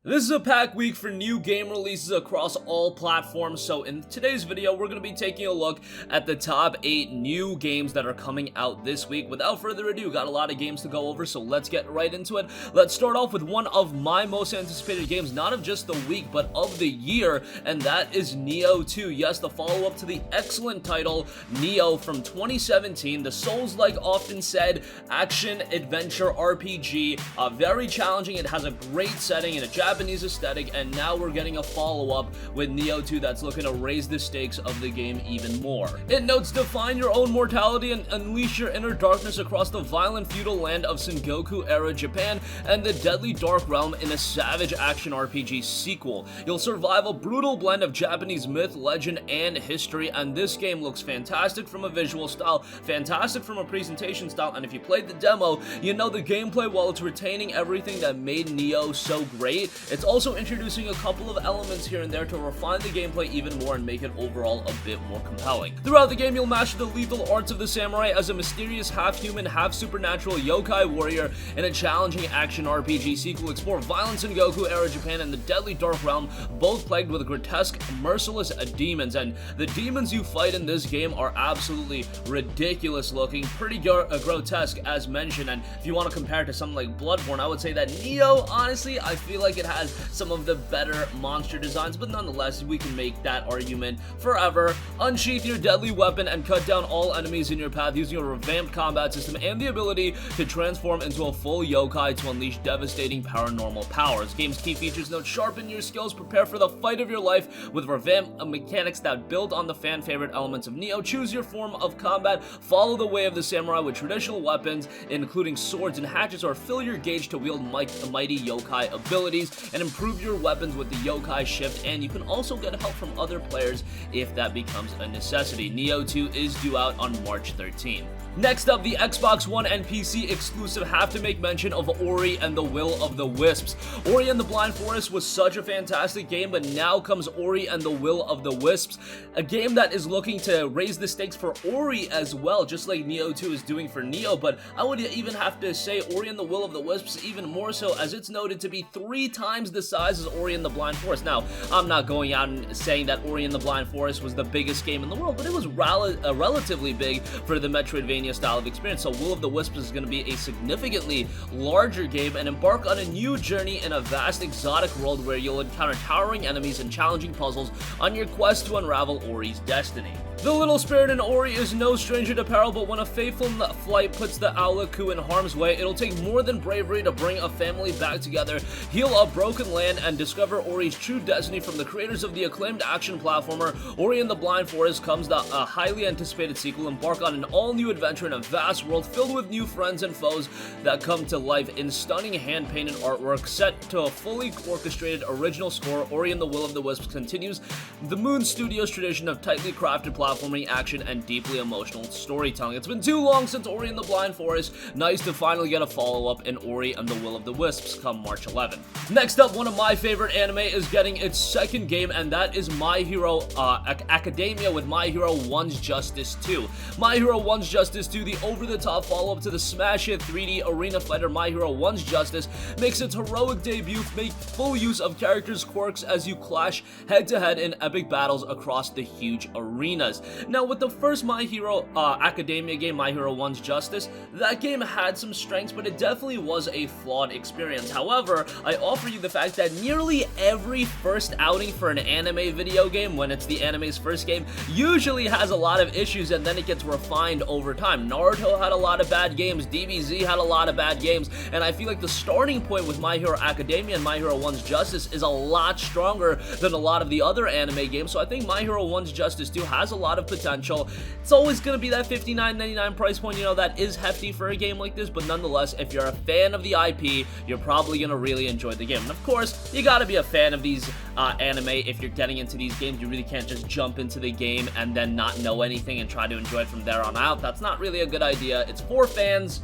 This is a pack week for new game releases across all platforms, so in today's video we're going to be taking a look at the top 8 new games that are coming out this week. Without further ado, got a lot of games to go over, so let's get right into it. Let's start off with one of my most anticipated games, not of just the week, but of the year, and that is Nioh 2. Yes, the follow-up to the excellent title, Nioh from 2017, the Souls-like often said action-adventure RPG, very challenging. It has a great setting and a Japanese aesthetic, and now we're getting a follow-up with Nioh 2 that's looking to raise the stakes of the game even more. It notes, define your own mortality and unleash your inner darkness across the violent feudal land of Sengoku-era Japan and the deadly dark realm in a savage action RPG sequel. You'll survive a brutal blend of Japanese myth, legend, and history, and this game looks fantastic from a visual style, fantastic from a presentation style, and if you played the demo, you know the gameplay, while it's retaining everything that made Nioh so great, it's also introducing a couple of elements here and there to refine the gameplay even more and make it overall a bit more compelling. Throughout the game, you'll master the lethal arts of the samurai as a mysterious half-human, half-supernatural yokai warrior in a challenging action RPG sequel. Explore violent Sengoku-era Japan and the deadly dark realm, both plagued with grotesque, merciless demons, and the demons you fight in this game are absolutely ridiculous looking, pretty grotesque as mentioned, and if you want to compare it to something like Bloodborne, I would say that Nioh, honestly, I feel like it has some of the better monster designs, but nonetheless, we can make that argument forever. Unsheath your deadly weapon and cut down all enemies in your path using a revamped combat system and the ability to transform into a full yokai to unleash devastating paranormal powers. Game's key features note, sharpen your skills, prepare for the fight of your life with revamped mechanics that build on the fan favorite elements of Nioh. Choose your form of combat, follow the way of the samurai with traditional weapons, including swords and hatchets, or fill your gauge to wield mighty yokai abilities, and improve your weapons with the yokai shift, and you can also get help from other players if that becomes a necessity. Nioh 2 is due out on March 13. Next up, the Xbox One and PC exclusive have to make mention of Ori and the Will of the Wisps. Ori and the Blind Forest was such a fantastic game, but now comes Ori and the Will of the Wisps, a game that is looking to raise the stakes for Ori as well, just like Nioh 2 is doing for Nioh, but I would even have to say Ori and the Will of the Wisps even more so, as it's noted to be 3 times the size as Ori and the Blind Forest. Now, I'm not going out and saying that Ori and the Blind Forest was the biggest game in the world, but it was relatively big for the Metroidvania style of experience, so Will of the Wisps is going to be a significantly larger game and embark on a new journey in a vast exotic world where you'll encounter towering enemies and challenging puzzles on your quest to unravel Ori's destiny. The little spirit in Ori is no stranger to peril, but when a fateful flight puts the Aulaku in harm's way, it'll take more than bravery to bring a family back together, heal a broken land, and discover Ori's true destiny. From the creators of the acclaimed action platformer Ori and the Blind Forest comes a highly anticipated sequel. Embark on an all-new adventure in a vast world filled with new friends and foes that come to life in stunning hand-painted artwork. Set to a fully orchestrated original score, Ori and the Will of the Wisps continues the Moon Studios tradition of tightly crafted platforming action and deeply emotional storytelling. It's been too long since Ori and the Blind Forest. Nice to finally get a follow-up in Ori and the Will of the Wisps come March 11. Next up, one of my favorite anime is getting its second game, and that is My Hero Academia with My Hero 1's Justice 2. My Hero 1's Justice 2, the over-the-top follow-up to the smash hit 3D arena fighter My Hero 1's Justice, makes its heroic debut, make full use of characters' quirks as you clash head-to-head in epic battles across the huge arenas. Now, with the first My Hero Academia game, My Hero 1's Justice, that game had some strengths, but it definitely was a flawed experience. However, I offer you the fact that nearly every first outing for an anime video game, when it's the anime's first game, usually has a lot of issues and then it gets refined over time. Naruto had a lot of bad games, DBZ had a lot of bad games, and I feel like the starting point with My Hero Academia and My Hero 1's Justice is a lot stronger than a lot of the other anime games, so I think My Hero 1's Justice 2 has a lot of potential. It's always going to be that $59.99 price point, you know, that is hefty for a game like this, but nonetheless, if you're a fan of the IP, you're probably going to really enjoy the game. And of course, you got to be a fan of these anime if you're getting into these games. You really can't just jump into the game and then not know anything and try to enjoy it from there on out. That's not really a good idea. It's for fans,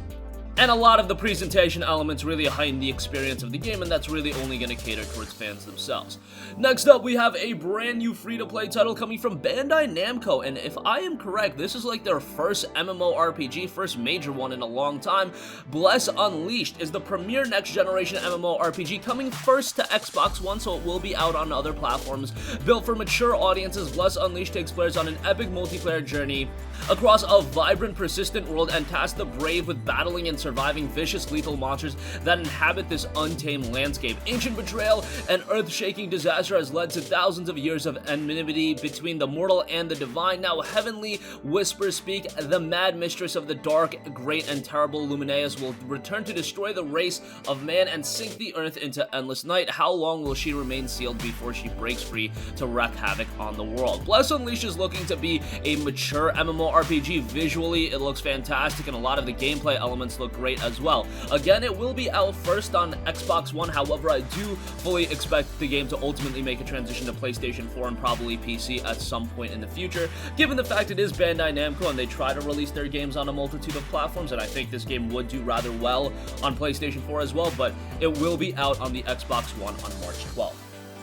and a lot of the presentation elements really heighten the experience of the game, and that's really only going to cater towards fans themselves. Next up, we have a brand new free-to-play title coming from Bandai Namco, and if I am correct, this is like their first MMORPG, first major one in a long time. Bless Unleashed is the premier next-generation MMORPG coming first to Xbox One, so it will be out on other platforms. Built for mature audiences, Bless Unleashed takes players on an epic multiplayer journey across a vibrant, persistent world and tasks the brave with battling and surviving vicious, lethal monsters that inhabit this untamed landscape. Ancient betrayal and earth-shaking disaster has led to thousands of years of enmity between the mortal and the divine. Now heavenly whispers speak. The mad mistress of the dark, great and terrible Luminaeus will return to destroy the race of man and sink the earth into endless night. How long will she remain sealed before she breaks free to wreak havoc on the world? Bless Unleashed is looking to be a mature MMORPG. Visually, it looks fantastic, and a lot of the gameplay elements look great as well. Again, it will be out first on Xbox One, however, I do fully expect the game to ultimately make a transition to PlayStation 4 and probably PC at some point in the future, given the fact it is Bandai Namco and they try to release their games on a multitude of platforms, and I think this game would do rather well on PlayStation 4 as well, but it will be out on the Xbox One on March 12th.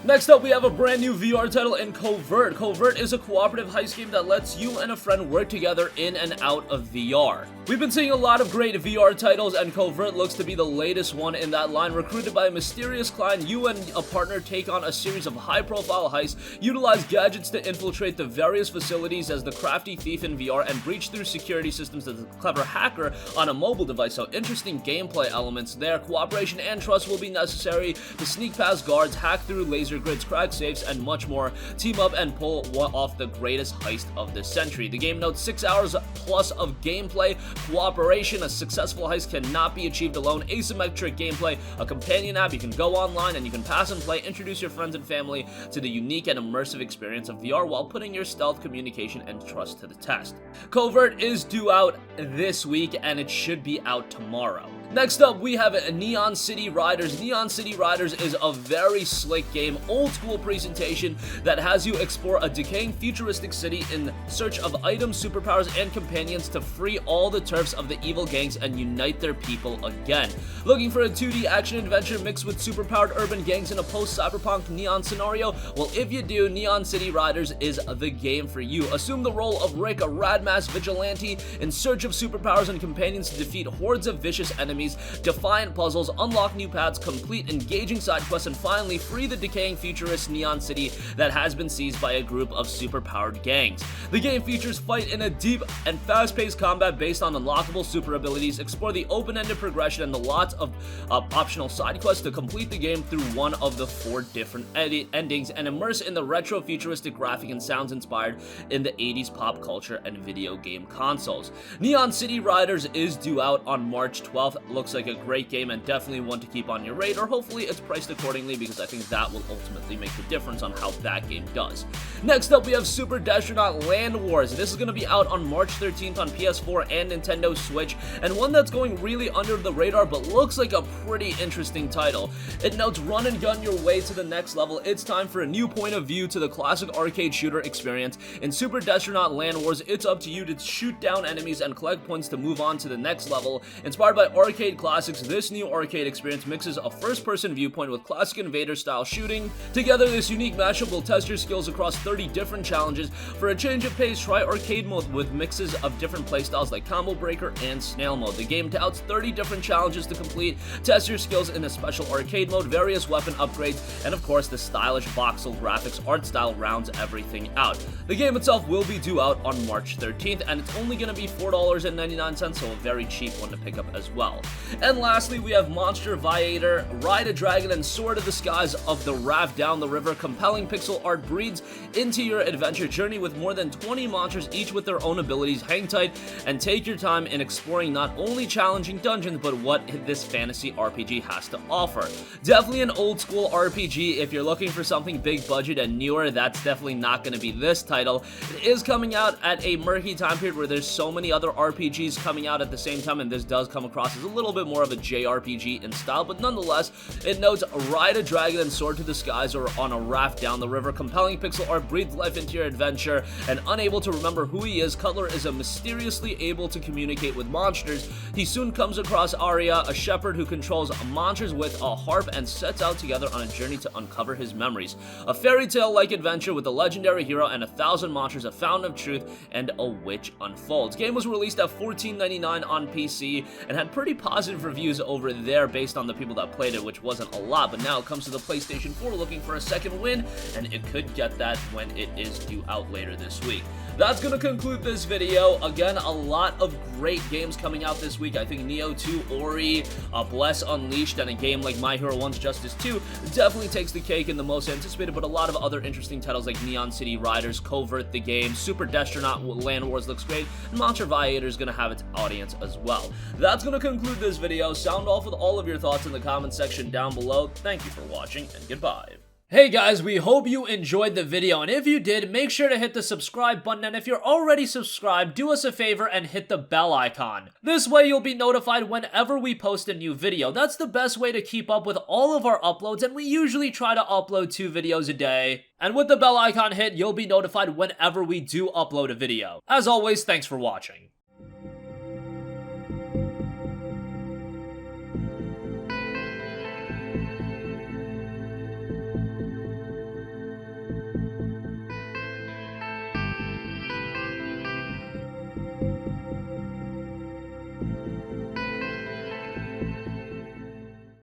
Next up, we have a brand new VR title in Covert. Covert is a cooperative heist game that lets you and a friend work together in and out of VR. We've been seeing a lot of great VR titles, and Covert looks to be the latest one in that line. Recruited by a mysterious client, you and a partner take on a series of high-profile heists, utilize gadgets to infiltrate the various facilities as the crafty thief in VR, and breach through security systems as a clever hacker on a mobile device. So interesting gameplay elements there. Cooperation and trust will be necessary to sneak past guards, hack through laser grids, crack safes, and much more. Team up and pull off the greatest heist of the century. The game notes 6 hours plus of gameplay, cooperation. A successful heist cannot be achieved alone. Asymmetric gameplay, a companion app. You can go online and you can pass and play, introduce your friends and family to the unique and immersive experience of VR while putting your stealth, communication, and trust to the test. Covert is due out this week, and it should be out tomorrow. Next up, we have Neon City Riders. Neon City Riders is a very slick game, old school presentation that has you explore a decaying futuristic city in search of items, superpowers, and companions to free all the turfs of the evil gangs and unite their people again. Looking for a 2D action adventure mixed with superpowered urban gangs in a post-cyberpunk neon scenario? Well, if you do, Neon City Riders is the game for you. Assume the role of Rick, a rad-mass vigilante in search of superpowers and companions to defeat hordes of vicious enemies, define puzzles, unlock new paths, complete engaging side quests, and finally free the decaying futurist Neon City that has been seized by a group of superpowered gangs. The game features fight in a deep and fast-paced combat based on unlockable super abilities, explore the open-ended progression, and the lots of optional side quests to complete the game through one of the 4 different endings, and immerse in the retro-futuristic graphic and sounds inspired in the 80s pop culture and video game consoles. Neon City Riders is due out on March 12th. Looks like a great game and definitely one to keep on your radar. Hopefully it's priced accordingly, because I think that will ultimately make the difference on how that game does. Next up, we have Super Destronaut Land Wars. This is going to be out on March 13th on PS4 and Nintendo Switch, and one that's going really under the radar but looks like a pretty interesting title. It notes run and gun your way to the next level. It's time for a new point of view to the classic arcade shooter experience. In Super Destronaut Land Wars, it's up to you to shoot down enemies and collect points to move on to the next level. Inspired by arcade classics, this new arcade experience mixes a first-person viewpoint with classic Invader-style shooting. Together, this unique mashup will test your skills across 30 different challenges. For a change of pace, try arcade mode with mixes of different playstyles like Combo Breaker and Snail Mode. The game touts 30 different challenges to complete, test your skills in a special arcade mode, various weapon upgrades, and of course the stylish voxel graphics art style rounds everything out. The game itself will be due out on March 13th, and it's only going to be $4.99, so a very cheap one to pick up as well. And lastly, we have Monster Viator. Ride a dragon and soar to the skies of the raft down the river. Compelling pixel art breathes into your adventure journey with more than 20 monsters, each with their own abilities. Hang tight and take your time in exploring not only challenging dungeons, but what this fantasy RPG has to offer. Definitely an old school RPG. If you're looking for something big budget and newer, that's definitely not going to be this title. It is coming out at a murky time period where there's so many other RPGs coming out at the same time, and this does come across as a little bit more of a JRPG in style, but nonetheless, it notes ride a dragon and soar to the skies or on a raft down the river. Compelling pixel art breathed life into your adventure, and unable to remember who he is, Cutler is mysteriously able to communicate with monsters. He soon comes across Arya, a shepherd who controls monsters with a harp, and sets out together on a journey to uncover his memories. A fairy tale-like adventure with a legendary hero and 1,000 monsters, a fountain of truth, and a witch unfolds. Game was released at $14.99 on PC and had pretty positive reviews over there based on the people that played it, which wasn't a lot, but now it comes to the PlayStation 4 looking for a second win, and it could get that when it is due out later this week. That's gonna conclude this video. Again, a lot of great games coming out this week. I think Nioh 2, Ori, Bless Unleashed, and a game like My Hero 1's Justice 2 definitely takes the cake in the most anticipated, but a lot of other interesting titles like Neon City Riders, Covert the game, Super Destronaut Land Wars looks great, and Monster Viator is gonna have its audience as well. That's gonna conclude this video. Sound off with all of your thoughts in the comment section down below. Thank you for watching, and goodbye. Hey guys, we hope you enjoyed the video, and if you did, make sure to hit the subscribe button, and if you're already subscribed, do us a favor and hit the bell icon. This way you'll be notified whenever we post a new video. That's the best way to keep up with all of our uploads, and we usually try to upload 2 videos a day. And with the bell icon hit, you'll be notified whenever we do upload a video. As always, thanks for watching.